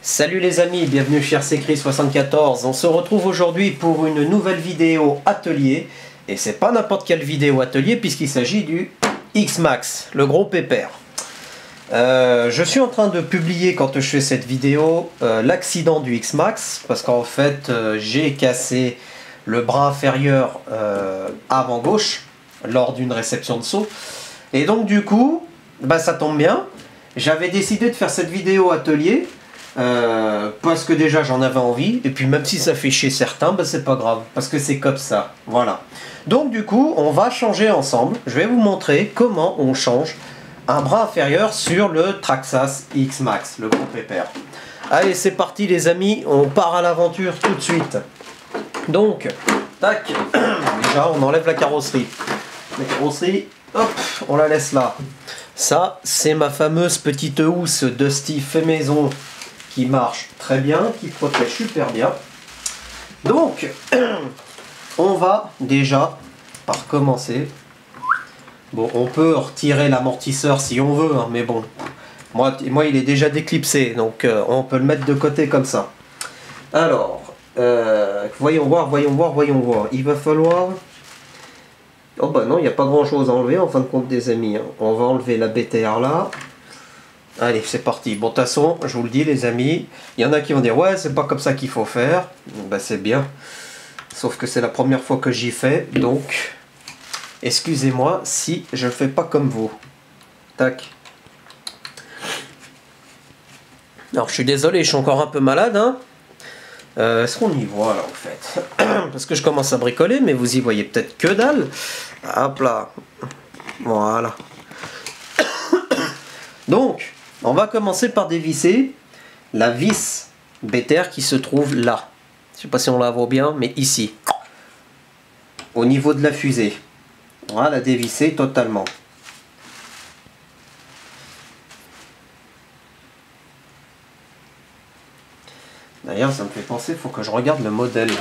Salut les amis, bienvenue chez RCCris74. On se retrouve aujourd'hui pour une nouvelle vidéo atelier. Et c'est pas n'importe quelle vidéo atelier puisqu'il s'agit du X-Max, le gros pépère. Je suis en train de publier quand je fais cette vidéo l'accident du X-Max. Parce qu'en fait j'ai cassé le bras inférieur avant gauche lors d'une réception de saut. Et donc du coup, ça tombe bien. J'avais décidé de faire cette vidéo atelier. Parce que déjà j'en avais envie, et puis même si ça fait chier certains, c'est pas grave, parce que c'est comme ça, voilà. Donc du coup, on va changer ensemble, je vais vous montrer comment on change un bras inférieur sur le Traxxas X-Max, le gros pépère. Allez, c'est parti les amis, on part à l'aventure tout de suite. Donc, tac, déjà on enlève la carrosserie. La carrosserie, hop, on la laisse là. Ça, c'est ma fameuse petite housse Dusty fait maison, qui marche très bien, qui protège super bien. Donc, on va déjà par commencer. Bon, on peut retirer l'amortisseur si on veut, hein, mais bon, moi il est déjà déclipsé, donc on peut le mettre de côté comme ça. Alors, voyons voir. Il va falloir... Oh bah non, il n'y a pas grand chose à enlever en fin de compte des amis. Hein. On va enlever la BTR là. Allez, c'est parti. Bon, de toute façon, je vous le dis les amis, il y en a qui vont dire ouais, c'est pas comme ça qu'il faut faire. C'est bien. Sauf que c'est la première fois que j'y fais, donc excusez-moi si je fais pas comme vous. Tac. Alors, je suis désolé, je suis encore un peu malade, hein. Est-ce qu'on y voit là en fait? Parce que je commence à bricoler, mais vous y voyez peut-être que dalle. Hop là. Voilà. Donc, on va commencer par dévisser la vis BTR qui se trouve là. Je ne sais pas si on la voit bien, mais ici. Au niveau de la fusée. On va la dévisser totalement. D'ailleurs, ça me fait penser, il faut que je regarde le modèle.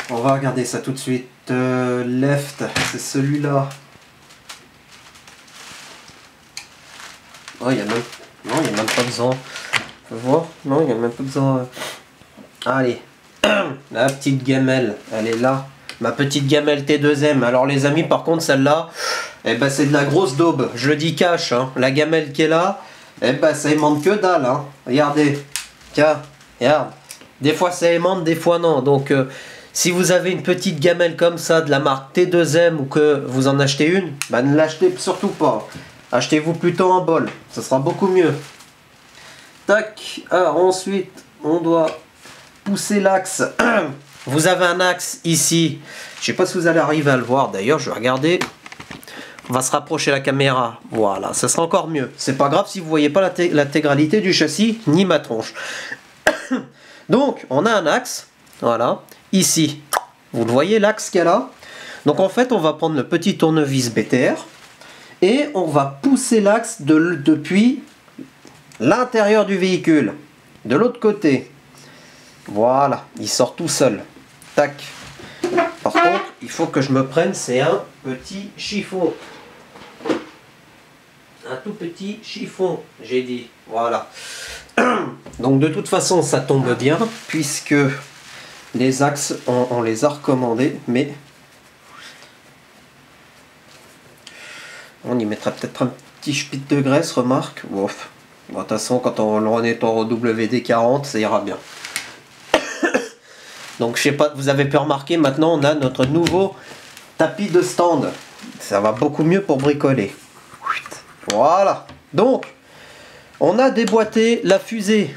On va regarder ça tout de suite. Left, c'est celui-là. Oh, il y a même... Non, il n'y a même pas besoin. Faut voir. Non, il n'y a même pas besoin. Allez. La petite gamelle, elle est là. Ma petite gamelle T2M. Alors les amis, par contre, celle-là, c'est de la grosse daube. Je le dis cash. Hein. La gamelle qui est là, ça aimante que dalle. Hein. Regardez. Tiens, regarde. Des fois ça aimante, des fois non. Donc, si vous avez une petite gamelle comme ça, de la marque T2M, ou que vous en achetez une, ne l'achetez surtout pas. Achetez-vous plutôt un bol, ça sera beaucoup mieux. Tac, alors ensuite, on doit pousser l'axe. Vous avez un axe ici. Je ne sais pas si vous allez arriver à le voir. D'ailleurs, je vais regarder. On va se rapprocher la caméra. Voilà, ça sera encore mieux. C'est pas grave si vous ne voyez pas l'intégralité du châssis, ni ma tronche. Donc, on a un axe. Voilà, ici. Vous le voyez, l'axe qu'il y a là. Donc, en fait, on va prendre le petit tournevis BTR. Et on va pousser l'axe depuis l'intérieur du véhicule. De l'autre côté. Voilà, il sort tout seul. Tac. Par contre, il faut que je me prenne, c'est un petit chiffon. Un tout petit chiffon, j'ai dit. Voilà. Donc de toute façon, ça tombe bien, puisque les axes, on les a recommandés, mais... On y mettra peut-être un petit spit de graisse, remarque. Ouf. Bon, de toute façon, quand on le nettoie au WD-40, ça ira bien. Donc, je sais pas, vous avez pu remarquer, maintenant, on a notre nouveau tapis de stand. Ça va beaucoup mieux pour bricoler. Voilà. Donc, on a déboîté la fusée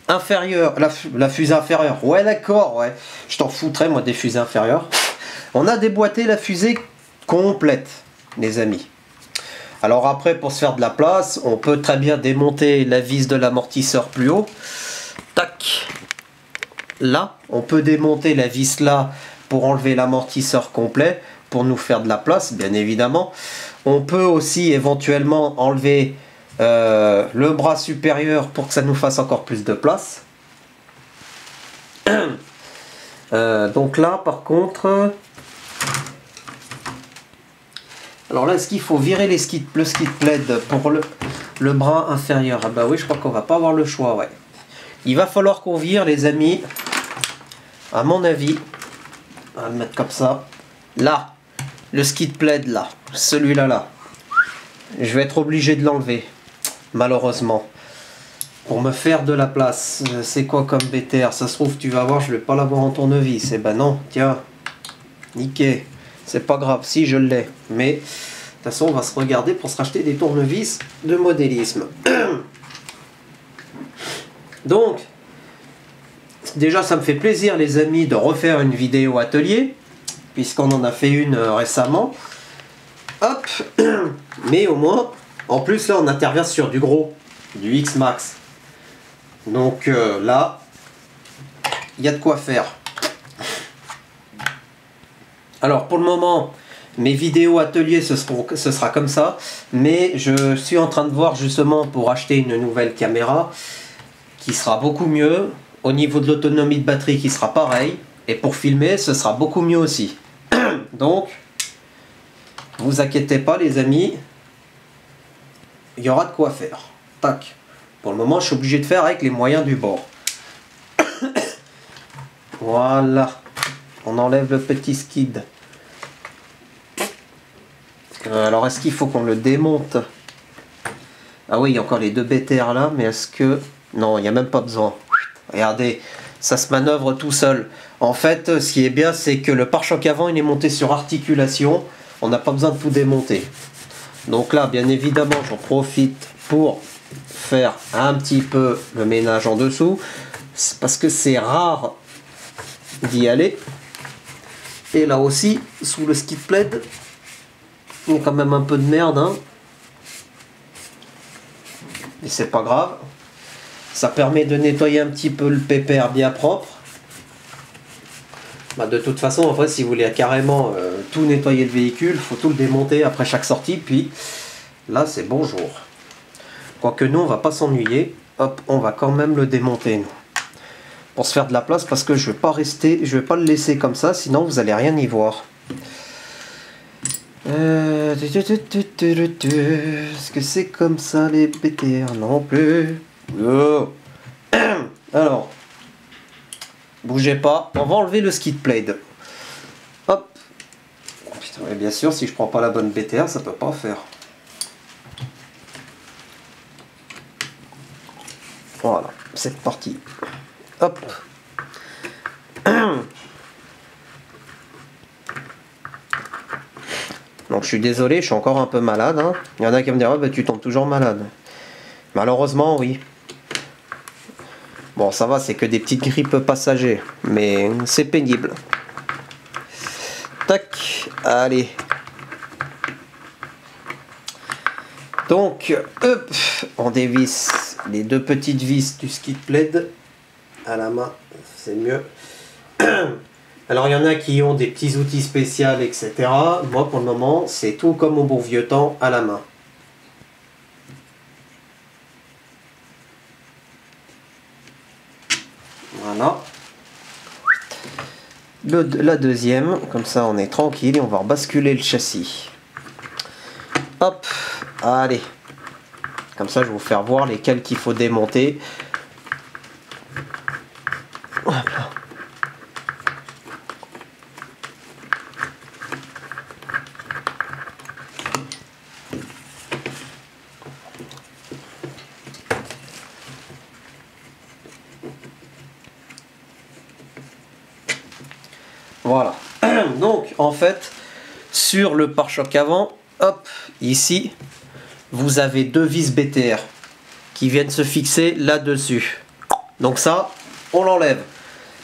inférieure. La fusée inférieure. Ouais, d'accord, ouais. Je t'en foutrais, moi, des fusées inférieures. On a déboîté la fusée complète, les amis. Alors après, pour se faire de la place, on peut très bien démonter la vis de l'amortisseur plus haut. Tac. Là, on peut démonter la vis là pour enlever l'amortisseur complet, pour nous faire de la place, bien évidemment. On peut aussi éventuellement enlever le bras supérieur pour que ça nous fasse encore plus de place. Donc là, par contre... Alors là, est-ce qu'il faut virer le skid plate pour le bras inférieur. Ah bah oui, je crois qu'on va pas avoir le choix, ouais. Il va falloir qu'on vire, les amis. À mon avis, on va le mettre comme ça. Là, le skid plaid là, celui-là là. Je vais être obligé de l'enlever, malheureusement. Pour me faire de la place. C'est quoi comme BTR? Ça se trouve, tu vas voir, je vais pas l'avoir en tournevis. Eh ben non, tiens. Niqué. C'est pas grave, si je l'ai. Mais, de toute façon, on va se regarder pour se racheter des tournevis de modélisme. Donc, déjà, ça me fait plaisir, les amis, de refaire une vidéo atelier. Puisqu'on en a fait une récemment. Hop. Mais au moins, en plus, là, on intervient sur du gros. Du X-Max. Donc là, il y a de quoi faire. Alors pour le moment, mes vidéos ateliers ce sera comme ça. Mais je suis en train de voir justement pour acheter une nouvelle caméra qui sera beaucoup mieux. Au niveau de l'autonomie de batterie qui sera pareil. Et pour filmer, ce sera beaucoup mieux aussi. Donc, vous inquiétez pas les amis. Il y aura de quoi faire. Tac. Pour le moment, je suis obligé de faire avec les moyens du bord. Voilà. On enlève le petit skid. Alors, est-ce qu'il faut qu'on le démonte? Ah oui, il y a encore les deux BTR là, mais est-ce que... Non, il n'y a même pas besoin. Regardez, ça se manœuvre tout seul. En fait, ce qui est bien, c'est que le pare-choc avant, il est monté sur articulation. On n'a pas besoin de tout démonter. Donc là, bien évidemment, j'en profite pour faire un petit peu le ménage en dessous parce que c'est rare d'y aller. Et là aussi, sous le skid plaid, il y a quand même un peu de merde, hein. Et c'est pas grave. Ça permet de nettoyer un petit peu le pépère bien propre. Bah, de toute façon, après, si vous voulez carrément tout nettoyer le véhicule, il faut tout le démonter après chaque sortie. Puis là, c'est bonjour. Quoique nous, on va pas s'ennuyer. Hop, on va quand même le démonter, nous. Pour se faire de la place, parce que je vais pas le laisser comme ça, sinon vous allez rien y voir. Est-ce que c'est comme ça les BTR? Non plus. Oh. Alors, bougez pas. On va enlever le skid plaid. Hop. Oh, putain, et bien sûr, si je prends pas la bonne BTR, ça peut pas faire. Voilà, c'est parti. Hop. Donc je suis désolé, je suis encore un peu malade, hein. Il y en a qui me diront, bah, tu tombes toujours malade. Malheureusement, oui. Bon, ça va, c'est que des petites grippes passagères, mais c'est pénible. Tac, allez. Donc, hop, on dévisse les deux petites vis du skid plaid à la main, c'est mieux. Alors, il y en a qui ont des petits outils spéciaux, etc. Moi, pour le moment, c'est tout comme au bon vieux temps, à la main. Voilà. La deuxième, comme ça on est tranquille et on va rebasculer le châssis. Hop, allez. Comme ça je vais vous faire voir lesquels qu'il faut démonter. Hop là. Voilà. Donc en fait, sur le pare-choc avant, hop, ici, vous avez deux vis BTR qui viennent se fixer là-dessus. Donc ça, on l'enlève.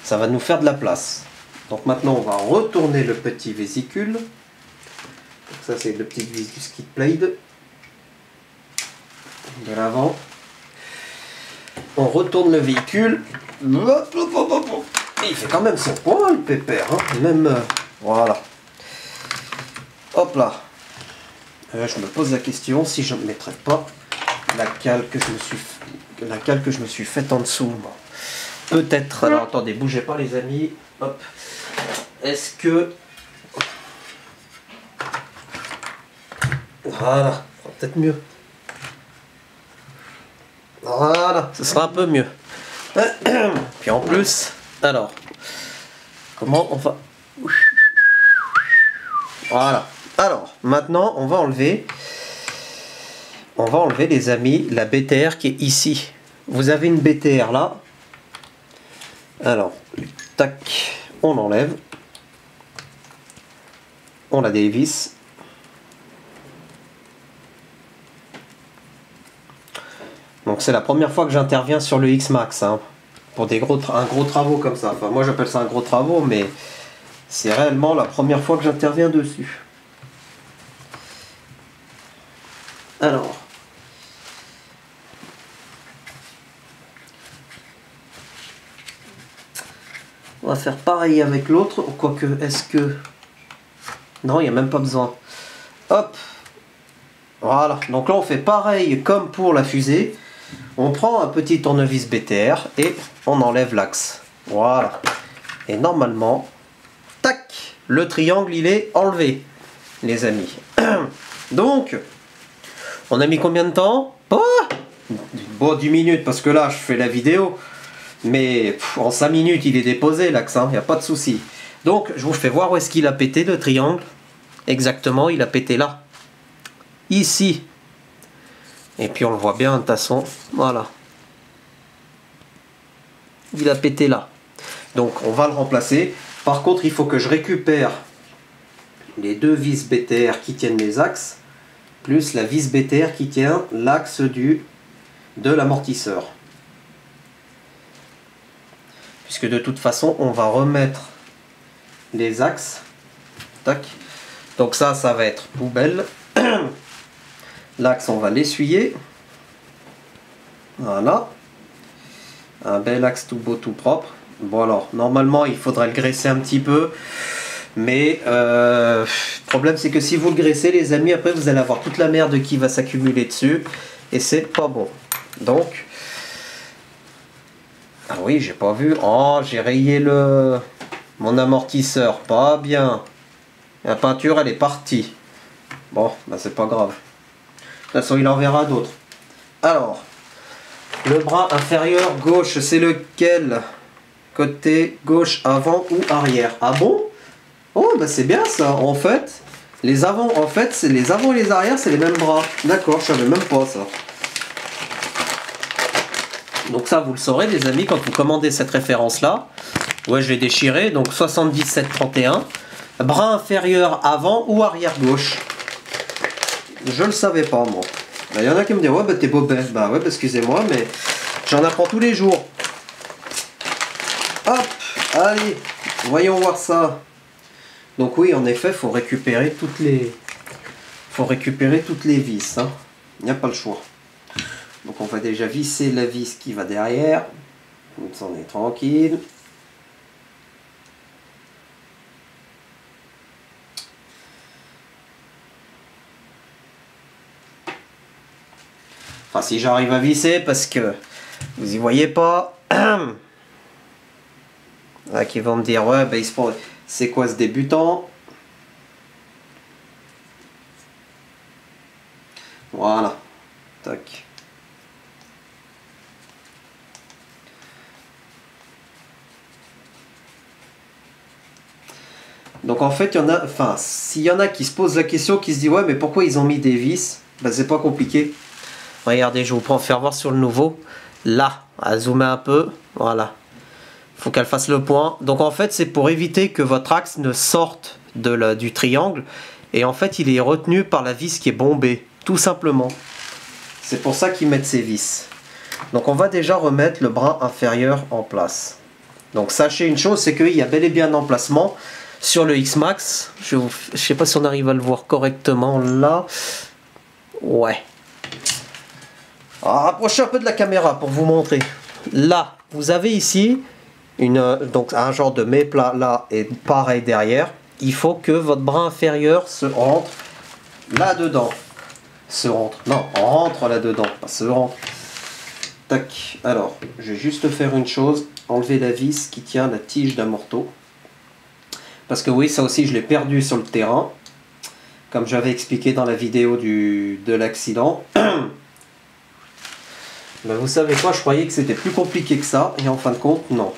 Ça va nous faire de la place. Donc maintenant, on va retourner le petit vésicule. Donc ça, c'est le petit vis du skid plaid de l'avant. On retourne le véhicule. Il fait quand même son poids, le pépère, hein. Même voilà. Hop là. Je me pose la question si je ne mettrais pas la cale que je me suis faite en dessous. Bon. Peut-être. Alors attendez, bougez pas les amis. Hop. Est-ce que voilà, peut-être mieux. Voilà, ce sera un peu mieux. Puis en plus, alors, comment on va... Voilà. Alors, maintenant, on va enlever les amis, la BTR qui est ici. Vous avez une BTR là. Alors, tac, on l'enlève. On la dévisse. Donc c'est la première fois que j'interviens sur le X-Max, hein, pour un gros travaux comme ça. Enfin, moi j'appelle ça un gros travaux, mais c'est réellement la première fois que j'interviens dessus. Alors, on va faire pareil avec l'autre, quoique est-ce que... Non, il n'y a même pas besoin. Hop, voilà, donc là on fait pareil comme pour la fusée. On prend un petit tournevis BTR et on enlève l'axe. Voilà. Et normalement, tac, le triangle il est enlevé, les amis. Donc, on a mis combien de temps? Oh, bon, 10 minutes parce que là je fais la vidéo. Mais en 5 minutes il est déposé l'axe, il n'y a pas de souci. Donc, je vous fais voir où est-ce qu'il a pété le triangle. Exactement, il a pété là. Ici. Et puis on le voit bien de toute façon, voilà. Il a pété là. Donc on va le remplacer. Par contre, il faut que je récupère les deux vis BTR qui tiennent les axes, plus la vis BTR qui tient l'axe de l'amortisseur. Puisque de toute façon, on va remettre les axes. Tac. Donc ça va être poubelle. L'axe, on va l'essuyer. Voilà. Un bel axe tout beau, tout propre. Bon alors, normalement, il faudrait le graisser un petit peu. Mais le problème, c'est que si vous le graissez, les amis, après, vous allez avoir toute la merde qui va s'accumuler dessus. Et c'est pas bon. Donc... Ah oui, j'ai pas vu. Oh, j'ai rayé mon amortisseur. Pas bien. La peinture, elle est partie. Bon, bah c'est pas grave. De toute façon, il en verra d'autres. Alors, le bras inférieur gauche, c'est lequel? Côté gauche, avant ou arrière? Ah bon? Oh, bah c'est bien ça. En fait, les avant, c'est les avant et les arrières, c'est les mêmes bras. D'accord, je savais même pas ça. Donc ça, vous le saurez, les amis, quand vous commandez cette référence-là. Ouais, je l'ai déchiré. Donc 7731. Bras inférieur avant ou arrière gauche? Je le savais pas, moi. Il y en a qui me disent, ouais, bah t'es bobet. Bah ouais, excusez-moi, mais j'en apprends tous les jours. Hop, allez, voyons voir ça. Donc oui, en effet, faut récupérer toutes les vis. Hein. Il n'y a pas le choix. Donc on va déjà visser la vis qui va derrière. Comme ça, on est tranquille. Enfin, si j'arrive à visser, parce que vous y voyez pas. Là, qui vont me dire, ouais, bah, c'est quoi ce débutant? Voilà. Tac. Donc en fait, il y en a, enfin, s'il y en a qui se posent la question, qui se disent, ouais, mais pourquoi ils ont mis des vis? Bah, c'est pas compliqué. Regardez, je vous prends faire voir sur le nouveau. Là, à zoomer un peu. Voilà. Il faut qu'elle fasse le point. Donc en fait, c'est pour éviter que votre axe ne sorte du triangle. Et en fait, il est retenu par la vis qui est bombée. Tout simplement. C'est pour ça qu'ils mettent ces vis. Donc on va déjà remettre le bras inférieur en place. Donc sachez une chose, c'est qu'il y a bel et bien un emplacement sur le X-Max. Je ne sais pas si on arrive à le voir correctement là. Ouais. Alors, rapprochez un peu de la caméra pour vous montrer. Là, vous avez ici donc un genre de mets-plat là et pareil derrière. Il faut que votre bras inférieur se rentre là-dedans. Rentre là-dedans, pas se rentre. Tac. Alors, je vais juste faire une chose. Enlever la vis qui tient la tige d'amorto. Parce que oui, ça aussi, je l'ai perdu sur le terrain. Comme j'avais expliqué dans la vidéo de l'accident. Ben, vous savez quoi, je croyais que c'était plus compliqué que ça, et en fin de compte, non.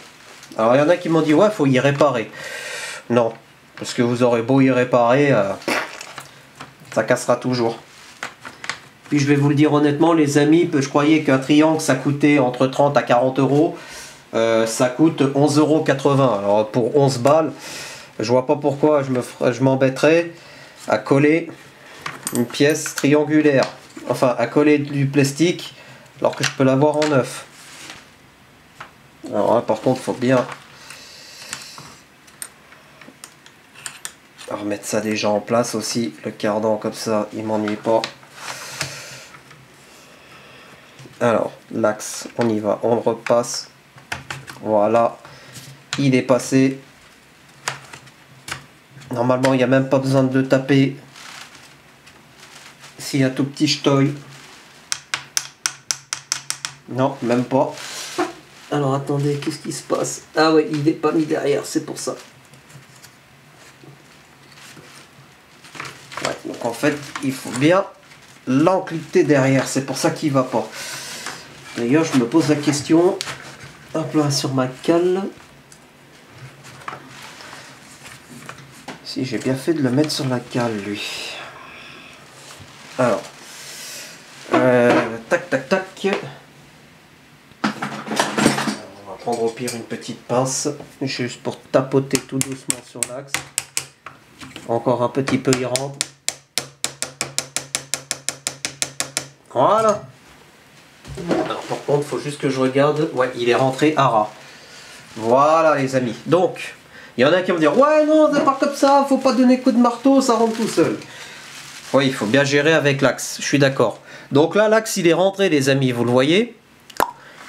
Alors il y en a qui m'ont dit, ouais, faut y réparer. Non, parce que vous aurez beau y réparer, ça cassera toujours. Puis je vais vous le dire honnêtement, les amis, je croyais qu'un triangle, ça coûtait entre 30 à 40 euros. Ça coûte 11,80 €. Alors pour 11 balles, je vois pas pourquoi je m'embêterais à coller une pièce triangulaire. Enfin, à coller du plastique, alors que je peux l'avoir en neuf. Alors là, par contre, il faut bien remettre ça déjà en place aussi. Le cardan comme ça, il m'ennuie pas. Alors, l'axe, on y va, on le repasse. Voilà, il est passé. Normalement, il n'y a même pas besoin de taper. S'il y a un tout petit ch'toy. Non, même pas. Alors attendez, qu'est-ce qui se passe? Ah ouais, il n'est pas mis derrière, c'est pour ça. Ouais, donc en fait, il faut bien l'encliquer derrière, c'est pour ça qu'il va pas. D'ailleurs, je me pose la question, hop là, sur ma cale, si j'ai bien fait de le mettre sur la cale, lui. Alors, tac, tac, tac. On va prendre au pire une petite pince, juste pour tapoter tout doucement sur l'axe. Encore un petit peu, il rentre. Voilà. Alors par contre, il faut juste que je regarde. Ouais, il est rentré à ras. Voilà les amis. Donc, il y en a qui vont dire, ouais non, c'est pas comme ça, faut pas donner coup de marteau, ça rentre tout seul. Oui, il faut bien gérer avec l'axe, je suis d'accord. Donc là, l'axe, il est rentré les amis, vous le voyez.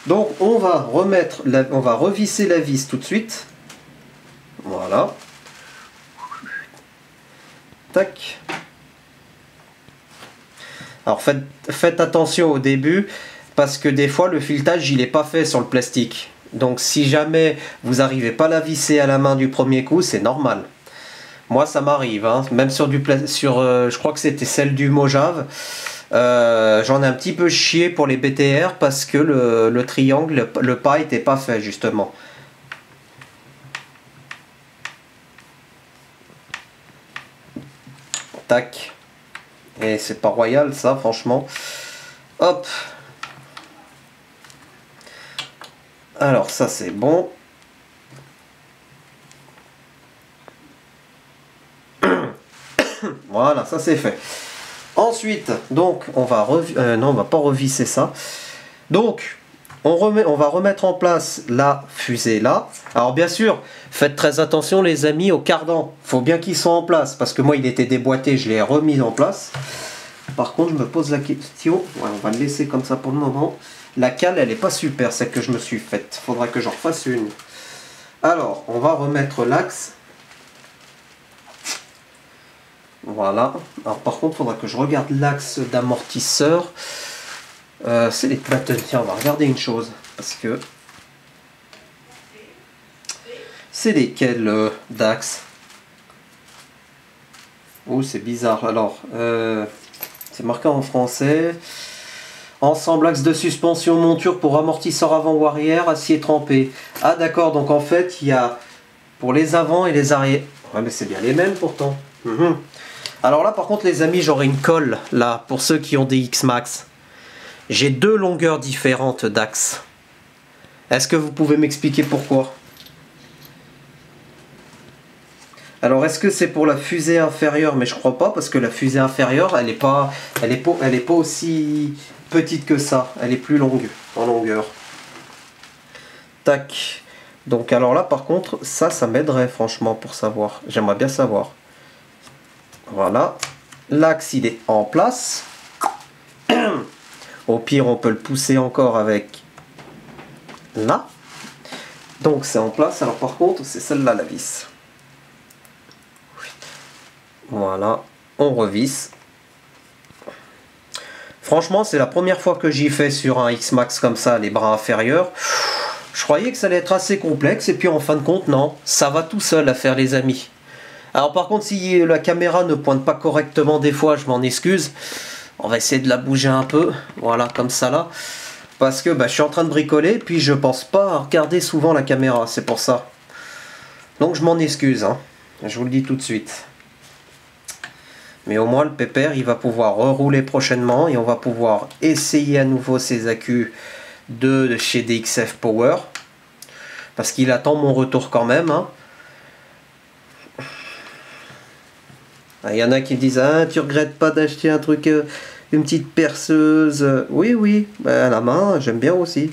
Donc on va remettre, on va revisser la vis tout de suite. Voilà. Tac. Alors faites attention au début parce que des fois le filetage il n'est pas fait sur le plastique. Donc si jamais vous n'arrivez pas à la visser à la main du premier coup, c'est normal. Moi ça m'arrive, hein. Même sur je crois que c'était celle du Mojave. J'en ai un petit peu chié pour les BTR parce que le triangle, le pas n'était pas fait justement. Tac. Et c'est pas royal ça, franchement. Hop. Alors ça c'est bon. Voilà, ça c'est fait. Ensuite, donc on va non, on va pas revisser ça. Donc on va remettre en place la fusée là. Alors bien sûr, faites très attention les amis au cardan. Faut bien qu'ils soient en place parce que moi il était déboîté, je l'ai remis en place. Par contre, je me pose la question. Ouais, on va le laisser comme ça pour le moment. La cale, elle est pas super, celle que je me suis faite. Faudra que j'en refasse une. Alors, on va remettre l'axe. Voilà. Alors par contre, il faudra que je regarde l'axe d'amortisseur. C'est les plates. Tiens, on va regarder une chose. Parce que... c'est lesquels d'axe? Oh, c'est bizarre. Alors, c'est marqué en français. Ensemble axe de suspension monture pour amortisseur avant ou arrière, acier trempé. Ah d'accord, donc en fait, il y a pour les avant et les arrière. Ouais, mais c'est bien les mêmes pourtant. Alors là, par contre, les amis, j'aurai une colle, là, pour ceux qui ont des X-Max. J'ai deux longueurs différentes d'axe. Est-ce que vous pouvez m'expliquer pourquoi? Alors, est-ce que c'est pour la fusée inférieure? Mais je crois pas, parce que la fusée inférieure, elle est pas aussi petite que ça. Elle est plus longue, en longueur. Tac. Donc, alors là, par contre, ça m'aiderait, franchement, pour savoir. J'aimerais bien savoir. Voilà, l'axe il est en place. Au pire on peut le pousser encore avec là. Donc c'est en place. Alors par contre c'est celle-là la vis. Voilà, on revisse. Franchement c'est la première fois que j'y fais sur un X-Max comme ça, les bras inférieurs. Je croyais que ça allait être assez complexe et puis en fin de compte non, ça va tout seul à faire les amis. Alors par contre si la caméra ne pointe pas correctement des fois je m'en excuse. On va essayer de la bouger un peu. Voilà comme ça là. parce que bah, je suis en train de bricoler, puis je pense pas à regarder souvent la caméra, c'est pour ça. Donc je m'en excuse, hein. Je vous le dis tout de suite. Mais au moins le pépère, il va pouvoir rerouler prochainement et on va pouvoir essayer à nouveau ces accus de chez DXF Power. Parce qu'il attend mon retour quand même, hein. Il y en a qui me disent ah, tu regrettes pas d'acheter un truc, une petite perceuse. Oui, oui, à la main, j'aime bien aussi.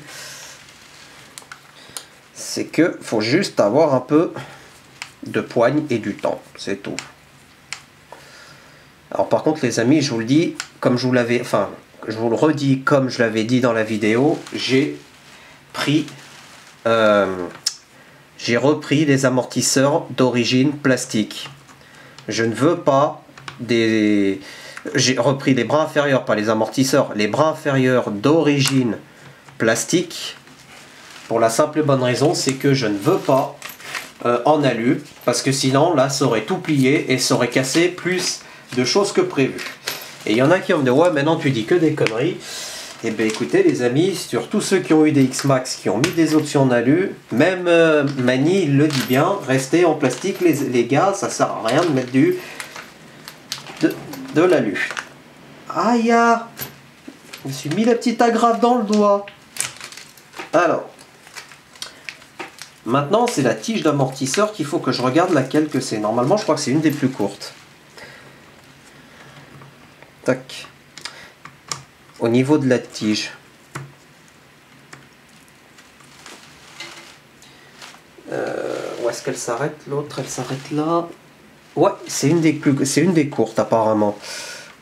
C'est que faut juste avoir un peu de poigne et du temps, c'est tout. Alors par contre les amis, je vous le dis, comme je vous l'avais, enfin, je vous le redis comme je l'avais dit dans la vidéo, j'ai repris les amortisseurs d'origine plastique. Je ne veux pas des... J'ai repris les bras inférieurs, pas les amortisseurs, les bras inférieurs d'origine plastique, pour la simple et bonne raison, c'est que je ne veux pas en alu, parce que sinon là ça aurait tout plié et ça aurait cassé plus de choses que prévu. Et il y en a qui vont me dire ouais maintenant tu dis que des conneries. Et bien écoutez les amis, sur tous ceux qui ont eu des X-Max, qui ont mis des options en alu, même Mani il le dit bien, restez en plastique les gars, ça sert à rien de mettre de l'alu. Aïe, je me suis mis la petite agrafe dans le doigt. Alors, maintenant c'est la tige d'amortisseur qu'il faut que je regarde laquelle que c'est. Normalement je crois que c'est une des plus courtes. Tac. Au niveau de la tige. Où est-ce qu'elle s'arrête? L'autre elle s'arrête là. Ouais, c'est une des courtes apparemment.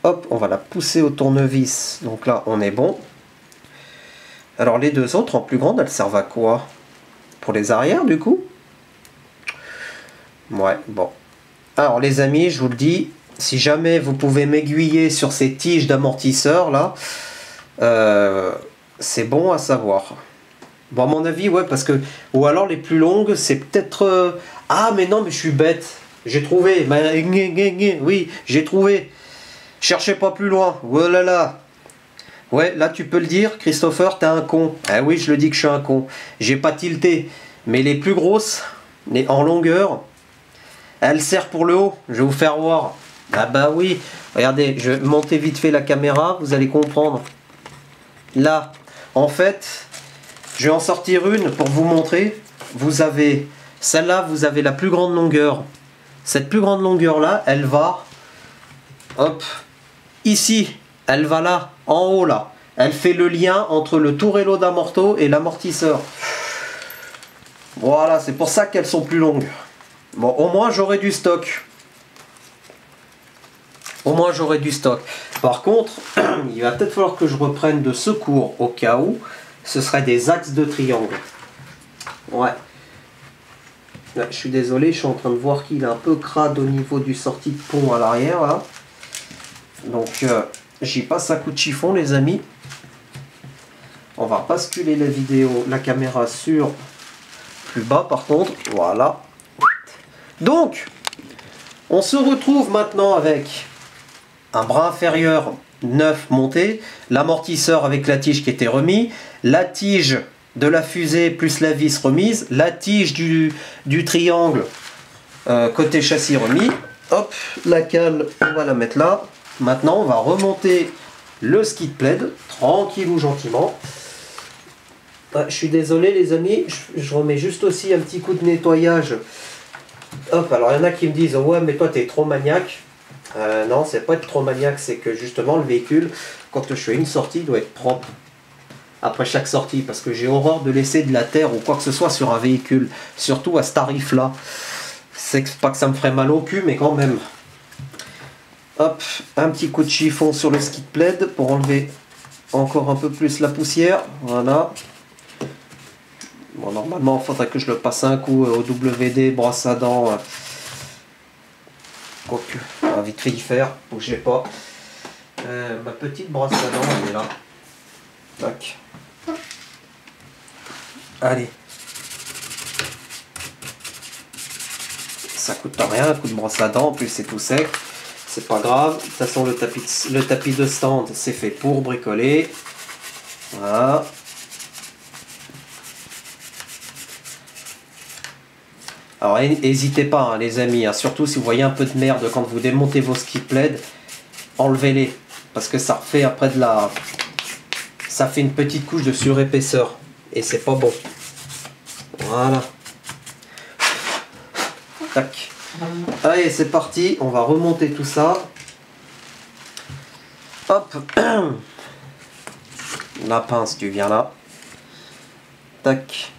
Hop, on va la pousser au tournevis. Donc là on est bon. Alors les deux autres en plus grande, elles servent à quoi? Pour les arrières du coup? Ouais, bon. Alors les amis, je vous le dis, si jamais vous pouvez m'aiguiller sur ces tiges d'amortisseur là, c'est bon à savoir. Bon à mon avis ouais, parce que ou alors les plus longues c'est peut-être ah mais non mais je suis bête, j'ai trouvé, oui j'ai trouvé, cherchez pas plus loin. Oh là là. Ouais là tu peux le dire Christopher, t'es un con. Ah oui je le dis que je suis un con, j'ai pas tilté, mais les plus grosses en longueur elles servent pour le haut. Je vais vous faire voir. Ah bah oui, regardez, je vais monter vite fait la caméra, vous allez comprendre. Là, en fait, je vais en sortir une pour vous montrer. Vous avez, celle-là, vous avez la plus grande longueur. Cette plus grande longueur-là, elle va, hop, ici. Elle va là, en haut là. Elle fait le lien entre le tourello d'amorto et l'amortisseur. Voilà, c'est pour ça qu'elles sont plus longues. Bon, au moins j'aurai du stock. Au moins j'aurai du stock. Par contre, il va peut-être falloir que je reprenne de secours au cas où. Ce serait des axes de triangle. Ouais. Là, je suis désolé, je suis en train de voir qu'il est un peu crade au niveau du sortie de pont à l'arrière. Là. Donc j'y passe un coup de chiffon les amis. On va basculer la vidéo, la caméra sur plus bas par contre. Voilà. Donc, on se retrouve maintenant avec un bras inférieur neuf monté, l'amortisseur avec la tige qui était remis, la tige de la fusée plus la vis remise, la tige du triangle côté châssis remis. Hop, la cale, on va la mettre là. Maintenant, on va remonter le skid plate, tranquille ou gentiment. Je suis désolé les amis, je remets juste aussi un petit coup de nettoyage. Hop, alors il y en a qui me disent ouais mais toi t'es trop maniaque. Non, c'est pas être trop maniaque, c'est que justement le véhicule, quand je fais une sortie, il doit être propre après chaque sortie, parce que j'ai horreur de laisser de la terre ou quoi que ce soit sur un véhicule, surtout à ce tarif là. C'est pas que ça me ferait mal au cul, mais quand même. Hop, un petit coup de chiffon sur le skid plate pour enlever encore un peu plus la poussière, voilà. Bon, normalement, il faudrait que je le passe un coup au WD, brosse à dents. Quoique, on va vite fait y faire, bougez pas. Ma petite brosse à dents, elle est là. Tac. Allez. Ça coûte rien, un coup de brosse à dents, en plus c'est tout sec. C'est pas grave. De toute façon, le tapis de stand, c'est fait pour bricoler. Voilà. Alors n'hésitez pas hein, les amis, hein, surtout si vous voyez un peu de merde quand vous démontez vos skid plaids, enlevez-les. Parce que ça refait après de la... Ça fait une petite couche de surépaisseur. Et c'est pas bon. Voilà. Tac. Allez, c'est parti. On va remonter tout ça. Hop. La pince, tu viens là. Tac.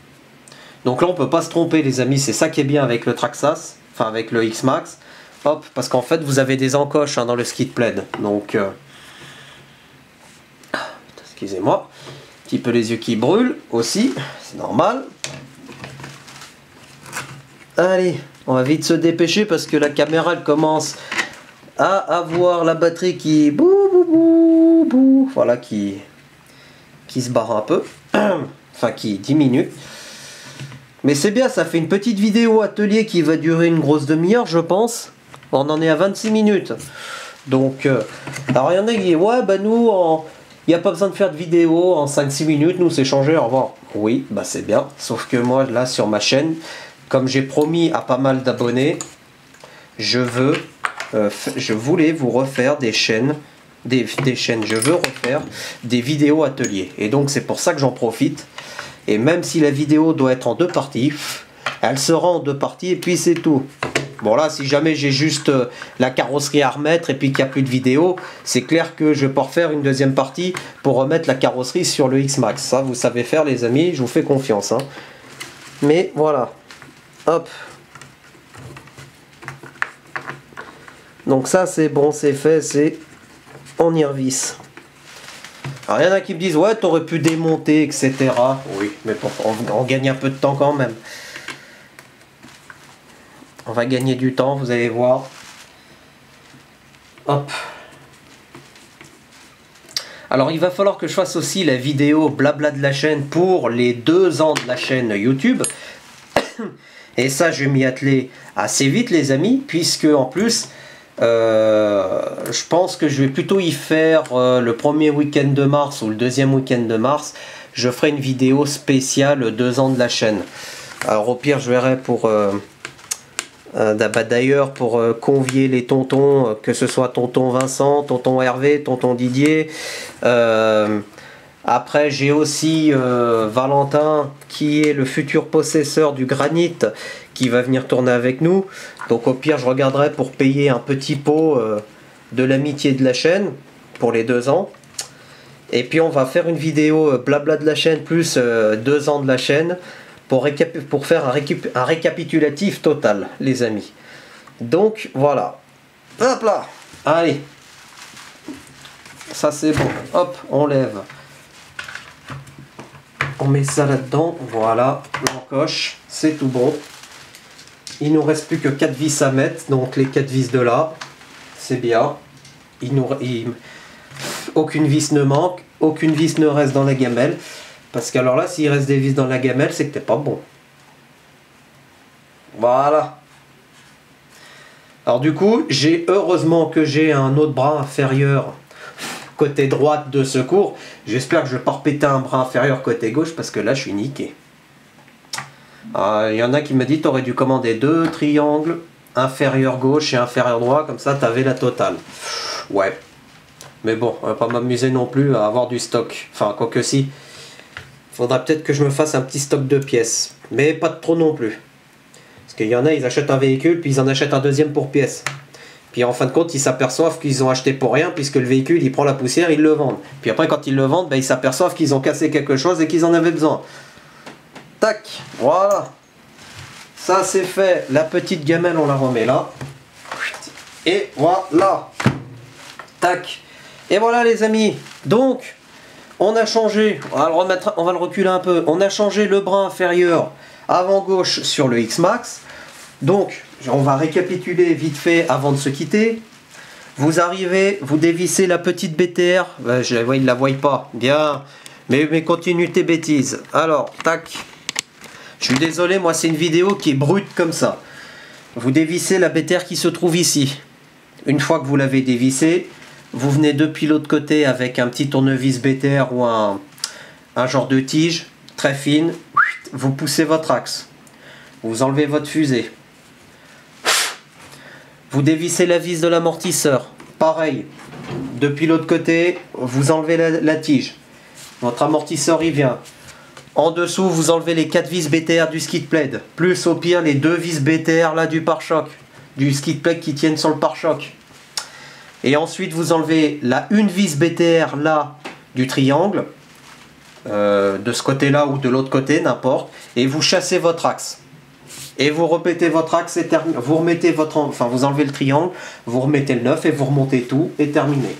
Donc là, on peut pas se tromper, les amis. C'est ça qui est bien avec le Traxxas. Enfin, avec le X-Max. Hop. Parce qu'en fait, vous avez des encoches hein, dans le skid plaid. Donc... excusez-moi. Un petit peu les yeux qui brûlent aussi. C'est normal. Allez, on va vite se dépêcher parce que la caméra elle commence à avoir la batterie qui voilà qui se barre un peu, enfin qui diminue. Mais c'est bien, ça fait une petite vidéo atelier qui va durer une grosse demi-heure je pense. On en est à 26 minutes. Donc alors il y en a qui disent ouais bah nous il n'y a pas besoin de faire de vidéo en 5-6 minutes, nous c'est changé, au revoir. Oui, bah c'est bien, sauf que moi là sur ma chaîne, comme j'ai promis à pas mal d'abonnés, je voulais vous refaire des chaînes, je veux refaire des vidéos ateliers. Et donc c'est pour ça que j'en profite. Et même si la vidéo doit être en 2 parties, elle sera en 2 parties et puis c'est tout. Bon là, si jamais j'ai juste la carrosserie à remettre et puis qu'il n'y a plus de vidéo, c'est clair que je vais pas refaire une deuxième partie pour remettre la carrosserie sur le X-Max. Ça, vous savez faire les amis, je vous fais confiance. Hein. Mais voilà. Hop. Donc ça c'est bon, c'est fait, c'est on y revisse. Alors il y en a qui me disent ouais t'aurais pu démonter etc. Oui mais bon, on gagne un peu de temps quand même. On va gagner du temps, vous allez voir. Hop. Alors il va falloir que je fasse aussi la vidéo blabla de la chaîne pour les 2 ans de la chaîne YouTube. Et ça, je vais m'y atteler assez vite, les amis, puisque en plus, je pense que je vais plutôt y faire le premier week-end de mars ou le deuxième week-end de mars. Je ferai une vidéo spéciale 2 ans de la chaîne. Alors au pire, je verrai pour... d'ailleurs, pour convier les tontons, que ce soit tonton Vincent, tonton Hervé, tonton Didier... Après j'ai aussi Valentin qui est le futur possesseur du granit qui va venir tourner avec nous. Donc au pire je regarderai pour payer un petit pot de l'amitié de la chaîne pour les 2 ans. Et puis on va faire une vidéo blabla de la chaîne plus 2 ans de la chaîne pour faire un récapitulatif total les amis. Donc voilà. Hop là. Allez. Ça c'est bon. Hop, on lève. On met ça là-dedans, voilà, l'encoche, c'est tout bon. Il nous reste plus que 4 vis à mettre, donc les 4 vis de là, c'est bien. Aucune vis ne manque, aucune vis ne reste dans la gamelle. Parce qu'alors là, s'il reste des vis dans la gamelle, c'est que t'es pas bon. Voilà. Alors du coup, heureusement que j'ai un autre bras inférieur côté droite de secours. J'espère que je ne vais pas repéter un bras inférieur côté gauche parce que là je suis niqué. Il y en a qui me dit t'aurais dû commander 2 triangles, inférieur gauche et inférieur droit, comme ça t'avais la totale. Ouais. Mais bon, on va pas m'amuser non plus à avoir du stock. Enfin, quoi que si. Faudra peut-être que je me fasse un petit stock de pièces. Mais pas de trop non plus. Parce qu'il y en a, ils achètent un véhicule, puis ils en achètent un deuxième pour pièce. Puis en fin de compte, ils s'aperçoivent qu'ils ont acheté pour rien, puisque le véhicule, il prend la poussière, ils le vendent. Puis après, quand ils le vendent, ben, ils s'aperçoivent qu'ils ont cassé quelque chose et qu'ils en avaient besoin. Tac, voilà. Ça, c'est fait. La petite gamelle, on la remet là. Et voilà. Tac. Et voilà, les amis. Donc, on a changé. On va le remettre, on va le reculer un peu. On a changé le bras inférieur avant gauche sur le X-Max. Donc, on va récapituler vite fait avant de se quitter. Vous arrivez, vous dévissez la petite BTR. Ils ne la voient pas. Bien. Mais continue tes bêtises. Alors, tac. Je suis désolé, moi c'est une vidéo qui est brute comme ça. Vous dévissez la BTR qui se trouve ici. Une fois que vous l'avez dévissée, vous venez depuis l'autre côté avec un petit tournevis BTR ou un genre de tige très fine. Vous poussez votre axe. vous enlevez votre fusée. Vous dévissez la vis de l'amortisseur. Pareil, depuis l'autre côté, vous enlevez la tige. Votre amortisseur y vient. En dessous, vous enlevez les 4 vis BTR du skid plate, plus au pire les 2 vis BTR là du pare-choc, du skid plate qui tiennent sur le pare-choc. Et ensuite, vous enlevez la une vis BTR là du triangle, de ce côté-là ou de l'autre côté, n'importe, et vous chassez votre axe. Et vous répétez votre axe et vous remettez vous enlevez le triangle, vous remettez le neuf et vous remontez tout et terminé.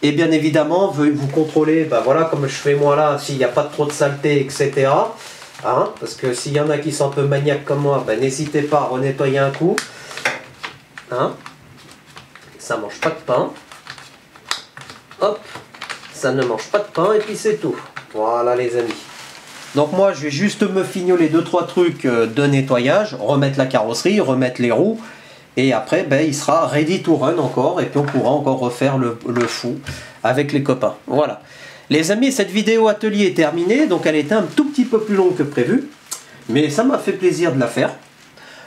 Et bien évidemment, vous contrôlez, voilà, comme je fais moi là, s'il n'y a pas trop de saleté, etc. Hein, parce que s'il y en a qui sont un peu maniaques comme moi, n'hésitez pas à renettoyer un coup. Hein, ça mange pas de pain. Hop, ça ne mange pas de pain et puis c'est tout. Voilà les amis. Donc moi je vais juste me fignoler 2-3 trucs de nettoyage, remettre la carrosserie, remettre les roues, et après il sera ready to run encore, et puis on pourra encore refaire le fou avec les copains. Voilà. Les amis, cette vidéo atelier est terminée, donc elle était un tout petit peu plus longue que prévu, mais ça m'a fait plaisir de la faire.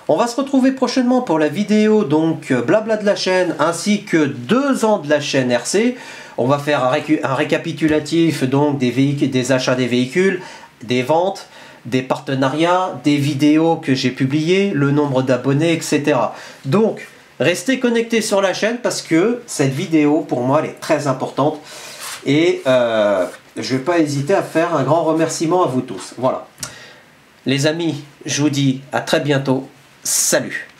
On va se retrouver prochainement pour la vidéo donc blabla de la chaîne, ainsi que 2 ans de la chaîne RC. On va faire un récapitulatif donc des achats des véhicules, des ventes, des partenariats, des vidéos que j'ai publiées, le nombre d'abonnés, etc. Donc, restez connectés sur la chaîne parce que cette vidéo, pour moi, elle est très importante. Et je ne vais pas hésiter à faire un grand remerciement à vous tous. Voilà. Les amis, je vous dis à très bientôt. Salut!